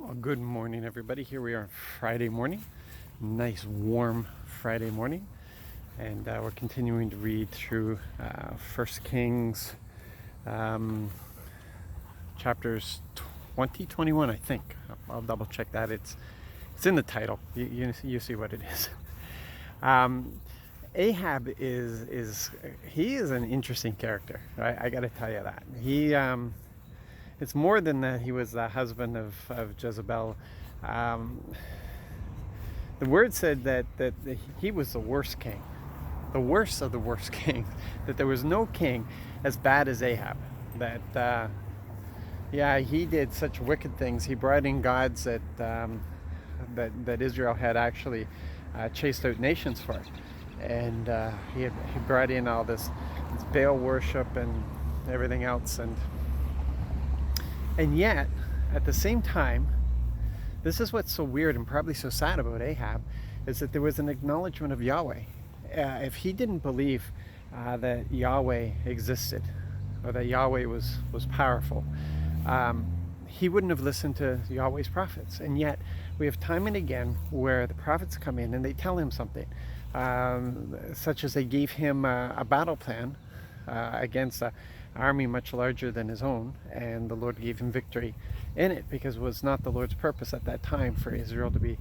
Well, good morning, everybody. Here we are on Friday morning. Nice, warm Friday morning. And we're continuing to read through 1 Kings chapters 20, 21, I think. I'll double check that. It's in the title. You see what it is. Ahab is an interesting character. Right? I got to tell you that. It's more than that he was the husband of Jezebel. The word said that he was the worst king, the worst of the worst kings, that there was no king as bad as Ahab. That, he did such wicked things. He brought in gods that Israel had actually chased out nations for. And he brought in all this Baal worship and everything else. And yet, at the same time, this is what's so weird and probably so sad about Ahab, is that there was an acknowledgement of Yahweh. If he didn't believe that Yahweh existed, or that Yahweh was powerful, he wouldn't have listened to Yahweh's prophets. And yet, we have time and again where the prophets come in and they tell him something, such as they gave him a battle plan against an army much larger than his own, and the Lord gave him victory in it, because it was not the Lord's purpose at that time for Israel to be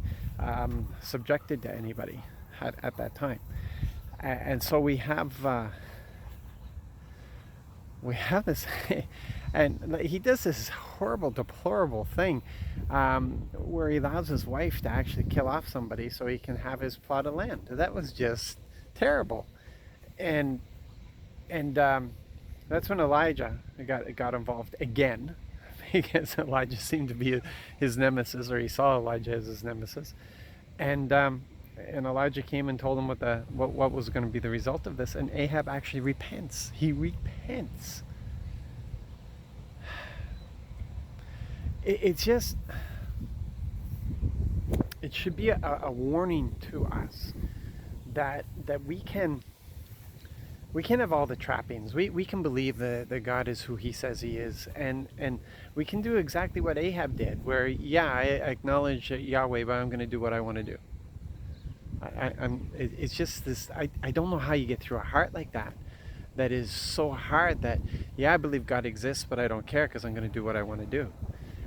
subjected to anybody at that time. And so we have this and he does this horrible, deplorable thing where he allows his wife to actually kill off somebody so he can have his plot of land. That was just terrible. And that's when Elijah got involved again, because Elijah seemed to be his nemesis, or he saw Elijah as his nemesis. And Elijah came and told him what was going to be the result of this. And Ahab actually repents. He repents. It should be a warning to us that we can have all the trappings. We can believe that God is who he says he is. And we can do exactly what Ahab did, where, I acknowledge Yahweh, but I'm going to do what I want to do. It's just this, I don't know how you get through a heart like that. That is so hard that, I believe God exists, but I don't care because I'm going to do what I want to do.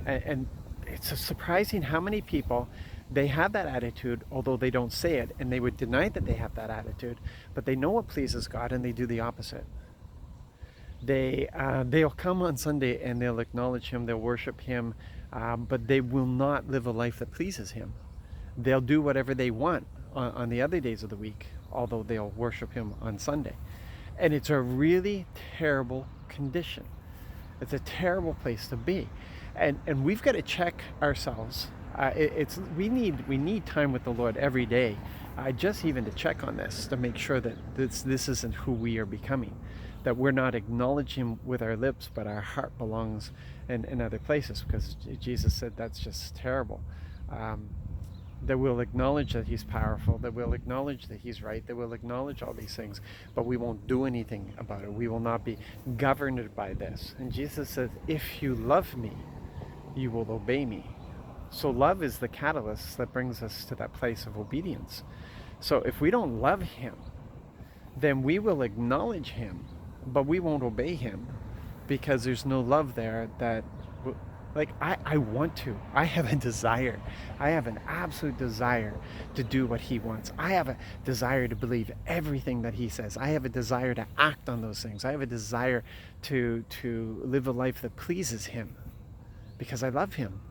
And it's surprising how many people, they have that attitude, although they don't say it, and they would deny that they have that attitude, but they know what pleases God and they do the opposite. They'll come on Sunday and they'll acknowledge him, they'll worship him, but they will not live a life that pleases him. They'll do whatever they want on the other days of the week, although they'll worship him on Sunday. And it's a really terrible condition. It's a terrible place to be. And we've got to check ourselves. We need time with the Lord every day, just even to check on this, to make sure that this isn't who we are becoming, that we're not acknowledging him with our lips, but our heart belongs in other places, because Jesus said that's just terrible. That we'll acknowledge that he's powerful, that we'll acknowledge that he's right, that we'll acknowledge all these things, but we won't do anything about it. We will not be governed by this. And Jesus says, if you love me, you will obey me. So love is the catalyst that brings us to that place of obedience. So if we don't love him, then we will acknowledge him, but we won't obey him, because there's no love there. That, like, I want to. I have a desire. I have an absolute desire to do what he wants. I have a desire to believe everything that he says. I have a desire to act on those things. I have a desire to live a life that pleases him, because I love him.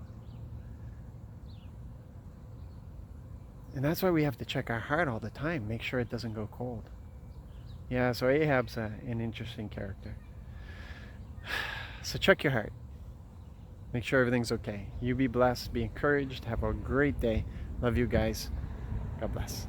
And that's why we have to check our heart all the time, make sure it doesn't go cold. So Ahab's an interesting character. So check your heart. Make sure everything's okay. You be blessed, be encouraged, have a great day. Love you guys. God bless.